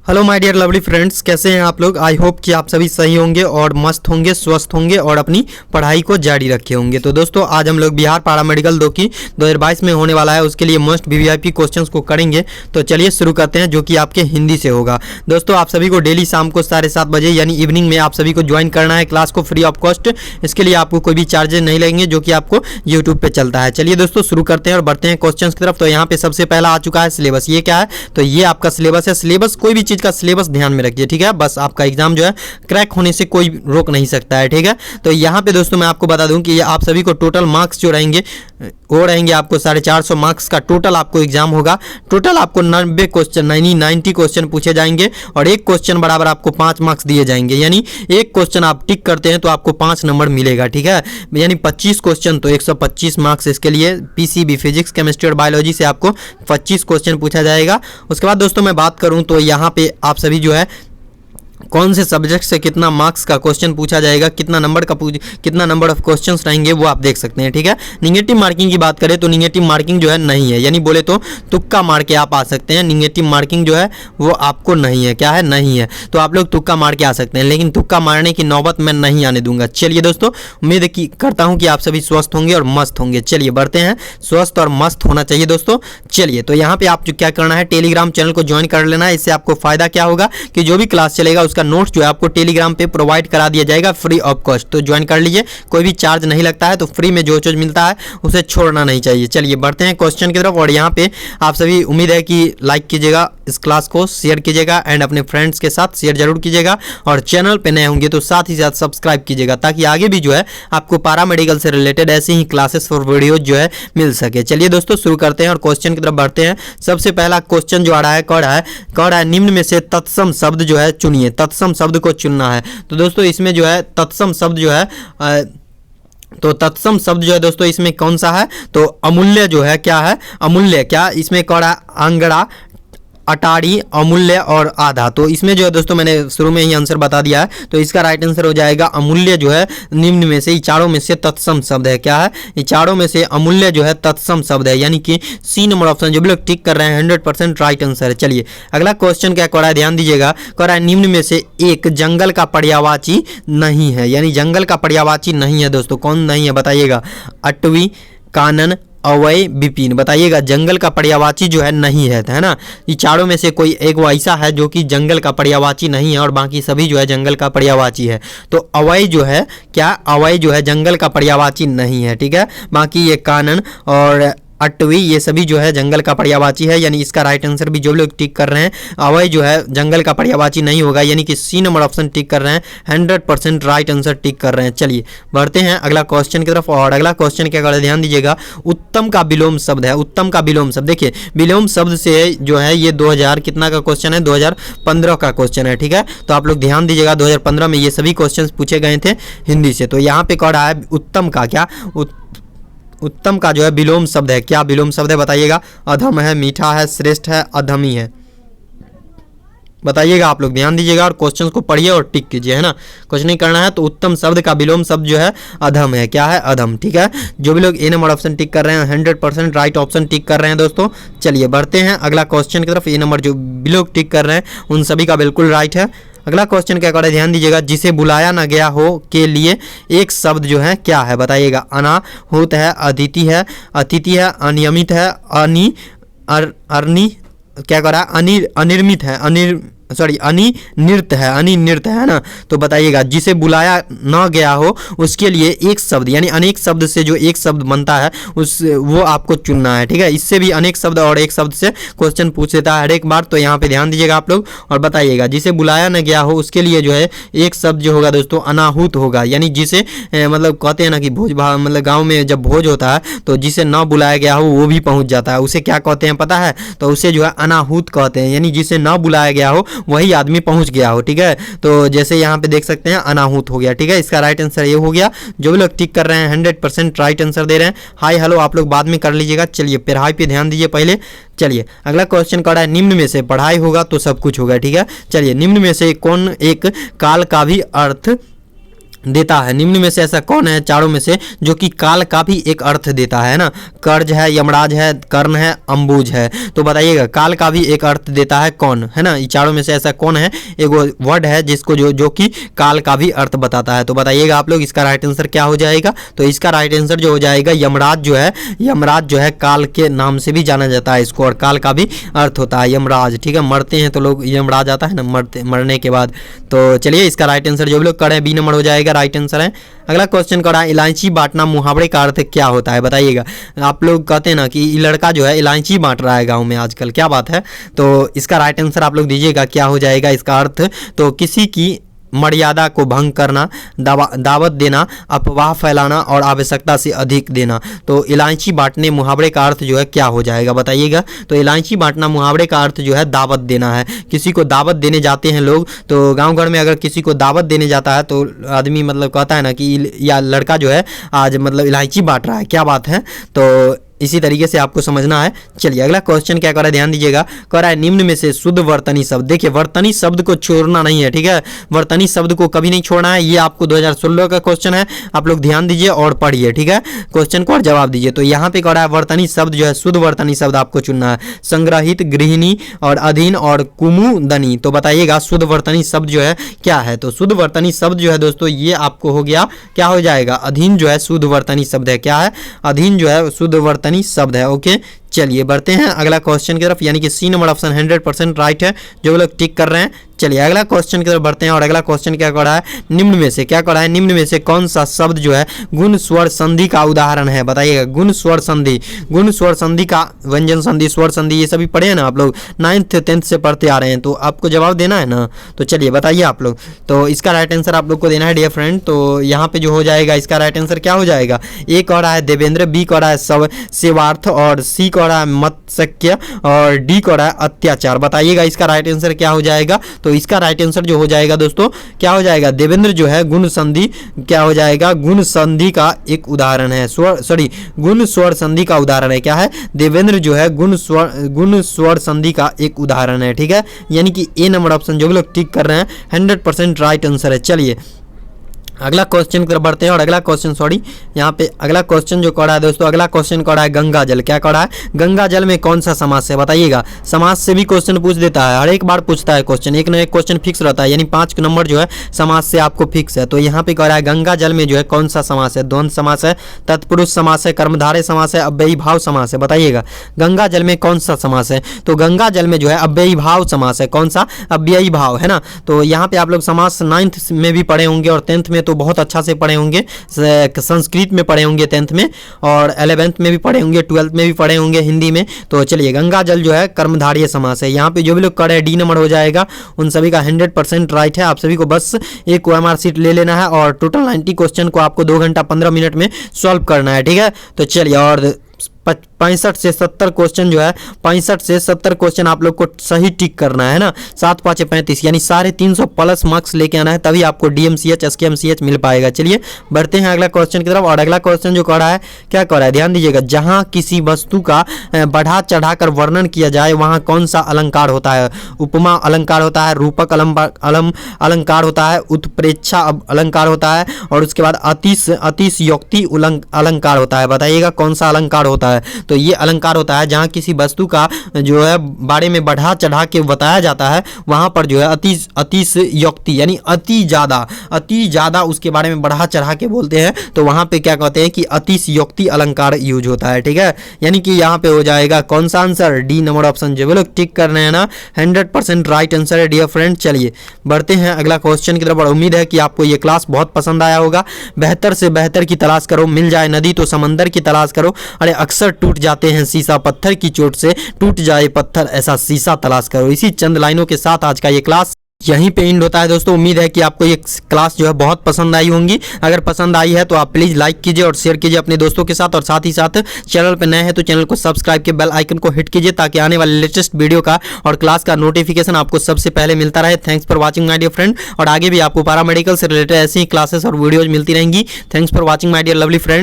Hello my dear lovely friends, कैसे हैं आप लोग। आई होप कि आप सभी सही होंगे और मस्त होंगे, स्वस्थ होंगे और अपनी पढ़ाई को जारी रखे होंगे। तो दोस्तों आज हम लोग बिहार पारा मेडिकल 2 की 2022 में होने वाला है, उसके लिए मोस्ट वीवीआईपी क्वेश्चंस को करेंगे। तो चलिए शुरू करते हैं, जो कि आपके हिंदी से होगा। दोस्तों आप सभी को डेली शाम को 7:30 बजे यानी इवनिंग में आप सभी को ज्वाइन करना है क्लास को फ्री ऑफ कॉस्ट। इसके लिए आपको कोई भी चार्जेस नहीं लगेंगे, जो कि आपको यूट्यूब पर चलता है। चलिए दोस्तों शुरू करते हैं और बढ़ते हैं क्वेश्चन की तरफ। तो यहाँ पे सबसे पहला आ चुका है सिलेबस। ये क्या है? तो ये आपका सिलेबस है। सिलेबस कोई भी चीज़ का सिलेबस ध्यान में रखिए, ठीक है। बस आपका एग्जाम जो है क्रैक होने से कोई रोक नहीं सकता है, ठीक है। तो यहाँ पे दोस्तों मैं आपको बता दूं कि आप सभी को टोटल मार्क्स जो रहेंगे वो रहेंगे आपको 450 मार्क्स का टोटल आपको एग्जाम होगा। टोटल आपको 90 क्वेश्चन 90 क्वेश्चन पूछे जाएंगे और एक क्वेश्चन बराबर आपको 5 मार्क्स दिए जाएंगे। यानी एक क्वेश्चन आप टिक करते हैं तो आपको 5 नंबर मिलेगा, ठीक है। यानी 25 क्वेश्चन तो 125 मार्क्स इसके लिए। पीसीबी फिजिक्स, केमिस्ट्री और बायोलॉजी से आपको 25 क्वेश्चन पूछा जाएगा। उसके बाद दोस्तों मैं बात करूं तो यहाँ पे आप सभी जो है कौन से सब्जेक्ट से कितना मार्क्स का क्वेश्चन पूछा जाएगा, कितना नंबर ऑफ क्वेश्चंस रहेंगे वो आप देख सकते हैं, ठीक है। निगेटिव मार्किंग की बात करें तो निगेटिव मार्किंग जो है नहीं है, यानी बोले तो तुक्का मार के आप आ सकते हैं। निगेटिव मार्किंग जो है वो आपको नहीं है। क्या है? नहीं है। तो आप लोग तुक्का मार के आ सकते हैं, लेकिन तुक्का मारने की नौबत मैं नहीं आने दूंगा। चलिए दोस्तों उम्मीद करता हूँ कि आप सभी स्वस्थ होंगे और मस्त होंगे। चलिए बढ़ते हैं, स्वस्थ और मस्त होना चाहिए दोस्तों। चलिए तो यहाँ पे आप जो क्या करना है, टेलीग्राम चैनल को ज्वाइन कर लेना है। इससे आपको फायदा क्या होगा कि जो भी क्लास चलेगा उसका नोट्स जो है आपको टेलीग्राम पे प्रोवाइड करा दिया जाएगा फ्री ऑफ कॉस्ट। तो ज्वाइन कर लीजिए, कोई भी चार्ज नहीं लगता है। तो फ्री में जो चीज मिलता है उसे छोड़ना नहीं चाहिए। चलिए बढ़ते हैं क्वेश्चन की तरफ। और यहाँ पे आप सभी उम्मीद है कि लाइक कीजिएगा, इस क्लास को शेयर कीजिएगा एंड अपने फ्रेंड्स के साथ शेयर जरूर कीजिएगा। और चैनल पे नए होंगे तो साथ ही साथ सब्सक्राइब कीजिएगा, ताकि आगे भी जो है आपको पारा मेडिकल से रिलेटेड ऐसे ही क्लासेस और वीडियो जो है मिल सके। चलिए दोस्तों शुरू करते हैं और क्वेश्चन की तरफ बढ़ते हैं। सबसे पहला क्वेश्चन जो आ रहा है कौन है निम्न में से तत्सम शब्द जो है चुनिए। तत्सम शब्द को चुनना है। तो दोस्तों इसमें जो है तत्सम शब्द जो है तो तत्सम शब्द जो है दोस्तों इसमें कौन सा है? तो अमूल्य जो है। क्या है? अमूल्य। क्या इसमें कौन है? अंगड़ा, अटारी, अमूल्य और आधा। तो इसमें जो है दोस्तों मैंने शुरू में ही आंसर बता दिया है। तो इसका राइट आंसर हो जाएगा अमूल्य जो है निम्न में से, ये चारों में से तत्सम शब्द है। क्या है? ये चारों में से अमूल्य जो है तत्सम शब्द है, यानी कि सी नंबर ऑप्शन जो भी लोग टिक कर रहे हैं 100% राइट आंसर है। चलिए अगला क्वेश्चन क्या कह रहा है, ध्यान दीजिएगा। कह रहा है निम्न में से एक जंगल का पर्यायवाची नहीं है, यानी जंगल का पर्यायवाची नहीं है दोस्तों। कौन नहीं है बताइएगा? अटवी, कानन, अवय, विपिन। बताइएगा जंगल का पर्यायवाची जो है नहीं है ना। ये चारों में से कोई एक वो ऐसा है जो कि जंगल का पर्यायवाची नहीं है और बाकी सभी जो है जंगल का पर्यायवाची है। तो अवय जो है, क्या अवय जो है जंगल का पर्यायवाची नहीं है, ठीक है। बाकी ये कानन और अटवी ये सभी जो है जंगल का पर्यायवाची है, यानी इसका राइट आंसर भी जो लोग टिक कर रहे हैं अवय जो है जंगल का पर्यायवाची नहीं होगा, यानी कि सी नंबर ऑप्शन टिक कर रहे हैं 100% राइट आंसर टिक कर रहे हैं। चलिए बढ़ते हैं अगला क्वेश्चन की तरफ। और अगला क्वेश्चन क्या कर ध्यान दीजिएगा। उत्तम का विलोम शब्द है। उत्तम का विलोम शब्द देखिए, विलोम शब्द से जो है ये 2000 कितना का क्वेश्चन है? 2015 का क्वेश्चन है, ठीक है। तो आप लोग ध्यान दीजिएगा 2015 में ये सभी क्वेश्चन पूछे गए थे हिंदी से। तो यहाँ पे कह रहा है उत्तम का क्या, उत्तम का जो है विलोम शब्द है। क्या विलोम शब्द है बताइएगा? अधम है, मीठा है, श्रेष्ठ है, अधमी है। बताइएगा, आप लोग ध्यान दीजिएगा और क्वेश्चन को पढ़िए और टिक कीजिए, है ना। कुछ नहीं करना है। तो उत्तम शब्द का विलोम शब्द जो है अधम है। क्या है? अधम, ठीक है। जो भी लोग ए नंबर ऑप्शन टिक कर रहे हैं 100% राइट ऑप्शन टिक कर रहे हैं दोस्तों। चलिए बढ़ते हैं अगला क्वेश्चन की तरफ। ए नंबर जो भी लोग टिक कर रहे हैं उन सभी का बिल्कुल राइट है। अगला क्वेश्चन क्या करे ध्यान दीजिएगा। जिसे बुलाया ना गया हो के लिए एक शब्द जो है क्या है बताइएगा? अनाहुत है, अदिति है, अतिथि है, अनियमित है, क्या करा? अनिर्मित है, अनिर्णित है ना। तो बताइएगा जिसे बुलाया ना गया हो उसके लिए एक शब्द, यानी अनेक शब्द से जो एक शब्द बनता है वो आपको चुनना है, ठीक है। इससे भी अनेक शब्द और एक शब्द से क्वेश्चन पूछ देता है हर एक बार। तो यहाँ पे ध्यान दीजिएगा आप लोग और बताइएगा जिसे बुलाया ना गया हो उसके लिए जो है एक शब्द जो होगा दोस्तों अनाहुत होगा, यानी जिसे मतलब कहते हैं ना कि भोज मतलब गाँव में जब भोज होता है तो जिसे ना बुलाया गया हो वो भी पहुँच जाता है, उसे क्या कहते हैं पता है? तो उसे जो है अनाहुत कहते हैं, यानी जिसे ना बुलाया गया हो वही आदमी पहुंच गया हो, ठीक है। तो जैसे यहाँ पे देख सकते हैं अनाहुत हो गया, ठीक है। इसका राइट आंसर ये हो गया। जो भी लोग टिक कर रहे हैं 100% राइट आंसर दे रहे हैं। हाय हेलो आप लोग बाद में कर लीजिएगा। चलिए पढ़ाई पे ध्यान दीजिए पहले। चलिए अगला क्वेश्चन कर रहा है निम्न में से पढ़ाई होगा तो सब कुछ होगा, ठीक है। चलिए निम्न में से कौन एक काल का भी अर्थ देता है। निम्न में से ऐसा कौन है चारों में से जो कि काल का भी एक अर्थ देता है ना? कर्ज है, यमराज है, कर्ण है, अंबुज है। तो बताइएगा काल का भी एक अर्थ देता है कौन, है ना? ये चारों में से ऐसा कौन है? एक वर्ड है जिसको जो कि काल का भी अर्थ बताता है। तो बताइएगा आप लोग इसका राइट आंसर क्या हो जाएगा? तो इसका राइट आंसर जो हो जाएगा यमराज जो है, यमराज जो है काल के नाम से भी जाना जाता है इसको, और काल का भी अर्थ होता है यमराज। ठीक है, मरते हैं तो लोग यमराज आता है ना, मरने के बाद। तो चलिए इसका राइट आंसर जो भी लोग करें बी नंबर हो जाएगा, राइट आंसर है। अगला क्वेश्चन करा इलायची बांटना मुहावरे का अर्थ क्या होता है? बताइएगा। आप लोग कहते हैं ना कि ये लड़का जो है इलायची बांट रहा है गांव में आजकल, क्या बात है? तो इसका राइट आंसर आप लोग दीजिएगा क्या हो जाएगा इसका अर्थ? तो किसी की मर्यादा को भंग करना, दावत देना, अफवाह फैलाना और आवश्यकता से अधिक देना। तो इलायची बांटने मुहावरे का अर्थ जो है क्या हो जाएगा? बताइएगा। तो इलायची बांटना मुहावरे का अर्थ जो है दावत देना है। किसी को दावत देने जाते हैं लोग, तो गांव घर में अगर किसी को दावत देने जाता है तो आदमी मतलब कहता है ना कि या लड़का जो है आज मतलब इलायची बांट रहा है, क्या बात है? तो इसी तरीके से आपको समझना है। चलिए अगला क्वेश्चन क्या कर रहा है, ध्यान दीजिएगा। कह रहा है निम्न में से शुद्ध वर्तनी शब्द। देखिए वर्तनी शब्द को छोड़ना नहीं है, ठीक है? वर्तनी शब्द को कभी नहीं छोड़ना है। ये आपको 2016 का क्वेश्चन है, आप लोग ध्यान दीजिए और पढ़िए, ठीक है? क्वेश्चन को और जवाब दीजिए। तो यहाँ पे कह रहा है वर्तनी शब्द जो है शुद्ध वर्तनी शब्द आपको चुनना है। संग्रहित, गृहिणी और अधीन और कुमुदनी। तो बताइएगा शुद्ध वर्तनी शब्द जो है क्या है? तो शुद्ध वर्तनी शब्द जो है दोस्तों ये आपको हो गया, क्या हो जाएगा? अधीन जो है शुद्ध वर्तनी शब्द है। क्या है? अधीन जो है शुद्ध वर्तनी शब्द है। ओके, चलिए बढ़ते हैं अगला क्वेश्चन की तरफ, यानी कि सी नंबर ऑप्शन 100% राइट है, जो लोग टिक कर रहे हैं। चलिए अगला क्वेश्चन की तरफ बढ़ते हैं, और अगला क्वेश्चन क्या कर रहा है? निम्न में से क्या कर रहा है? निम्न में से कौन सा शब्द जो है गुण स्वर संधि का उदाहरण है? बताइएगा। गुण स्वर संधि, गुण स्वर संधि का व्यंजन संधि, स्वर संधि, ये सभी पढ़े हैं ना आप लोग, 9th 10th से पढ़ते आ रहे हैं, तो आपको जवाब देना है ना। तो चलिए बताइए आप लोग। तो इसका राइट आंसर आप लोग को देना है डियर फ्रेंड। तो यहाँ पे जो हो जाएगा इसका राइट आंसर क्या हो जाएगा? ए कह रहा है देवेंद्र, बी कह रहा है सब सेवार्थ, और सी कह रहा है मत्स्यज्ञ, और डी कह रहा है अत्याचार। बताइएगा इसका राइट आंसर क्या हो जाएगा? तो इसका राइट आंसर जो हो जाएगा दोस्तों क्या हो जाएगा? देवेंद्र जो है गुण संधि, क्या हो जाएगा? गुण संधि का एक उदाहरण है, गुण स्वर संधि का उदाहरण है। क्या है? देवेंद्र जो है गुण स्वर संधि का एक उदाहरण है, ठीक है? यानी कि ए नंबर ऑप्शन जो भी लोग टिक कर रहे हैं 100% राइट आंसर है। चलिए अगला क्वेश्चन की तरफ बढ़ते हैं, और अगला क्वेश्चन यहाँ पे अगला क्वेश्चन जो कर रहा है दोस्तों, अगला क्वेश्चन कर रहा है गंगा जल। क्या कर रहा है? गंगा जल में कौन सा समास है? बताइएगा। समास से भी क्वेश्चन पूछ देता है, हर एक बार पूछता है क्वेश्चन, एक ना एक क्वेश्चन फिक्स रहता है, यानी 5 नंबर जो है समास से आपको फिक्स है। तो यहाँ पे कह रहा है गंगा जल में जो है कौन सा समास है? द्वंद्व समास है, तत्पुरुष समास है, कर्मधारय समास है, अव्ययी भाव समास है। बताइएगा गंगा जल में कौन सा समास है? तो गंगा जल में जो है अव्ययी भाव समास है। कौन सा? अव्ययी भाव, है ना? तो यहाँ पे आप लोग समास 9th में भी पढ़े होंगे, और 10th में तो बहुत अच्छा से पढ़े होंगे, संस्कृत में पढ़े होंगे 10th में, और 11th में भी पढ़े होंगे, 12th में भी पढ़े होंगे हिंदी में। तो चलिए गंगा जल जो है कर्मधारय समास है। यहाँ पे जो भी लोग कर रहे हैं डी नंबर हो जाएगा, उन सभी का 100% राइट है। आप सभी को बस एक OMR सीट ले लेना है, और टोटल 90 क्वेश्चन को आपको 2 घंटा 15 मिनट में सॉल्व करना है, ठीक है? तो चलिए, और 65 से 70 क्वेश्चन जो है, 65 से 70 क्वेश्चन आप लोग को सही टिक करना है ना। 7 5 35, यानी 350 प्लस मार्क्स लेके आना है, तभी आपको DMCH SKMCH मिल पाएगा। चलिए बढ़ते हैं अगला क्वेश्चन की तरफ, और अगला क्वेश्चन जो कर रहा है क्या कर रहा है? ध्यान दीजिएगा। जहां किसी वस्तु का बढ़ा चढ़ाकर वर्णन किया जाए वहां कौन सा अलंकार होता है? उपमा अलंकार होता है, रूपक अलंकार होता है, उत्प्रेक्षा अलंकार होता है, और उसके बाद अतिशयोक्ति अलंकार होता है। बताइएगा कौन सा अलंकार होता है? तो ये अलंकार होता है जहां किसी वस्तु का जो है बारे में बढ़ा चढ़ा के बताया जाता है, वहां पर जो है अतिशयोक्ति, यानी अति ज्यादा उसके बारे में बढ़ा चढ़ा के बोलते हैं, तो वहां पे क्या कहते हैं कि अतिशयोक्ति अलंकार यूज होता है, ठीक है? यानी कि यहाँ पे हो जाएगा कौन सा आंसर? D number option. जो लोग टिक कर रहे हैं ना 100% राइट आंसर है डियर फ्रेंड। चलिए बढ़ते हैं अगला क्वेश्चन की तरफ, और उम्मीद है कि आपको ये क्लास बहुत पसंद आया होगा। बेहतर से बेहतर की तलाश करो, मिल जाए नदी तो समंदर की तलाश करो, अरे अक्सर टूट जाते हैं शीशा, पत्थर की चोट से टूट जाए पत्थर, ऐसा शीशा तलाश करो। इसी चंद लाइनों के साथ आज का ये क्लास यहीं पे एंड होता है दोस्तों। उम्मीद है कि आपको ये क्लास जो है बहुत पसंद आई होंगी। अगर पसंद आई है तो आप प्लीज़ लाइक कीजिए और शेयर कीजिए अपने दोस्तों के साथ, और साथ ही साथ चैनल पे नए हैं तो चैनल को सब्सक्राइब के बेल आइकन को हिट कीजिए, ताकि आने वाले लेटेस्ट वीडियो का और क्लास का नोटिफिकेशन आपको सबसे पहले मिलता रहे। Thanks for watching my dear friend, और आगे भी आपको पैरामेडिकल से रिलेटेड ऐसी ही क्लासेस और वीडियोज मिलती रहेंगी। Thanks for watching my dear lovely friend.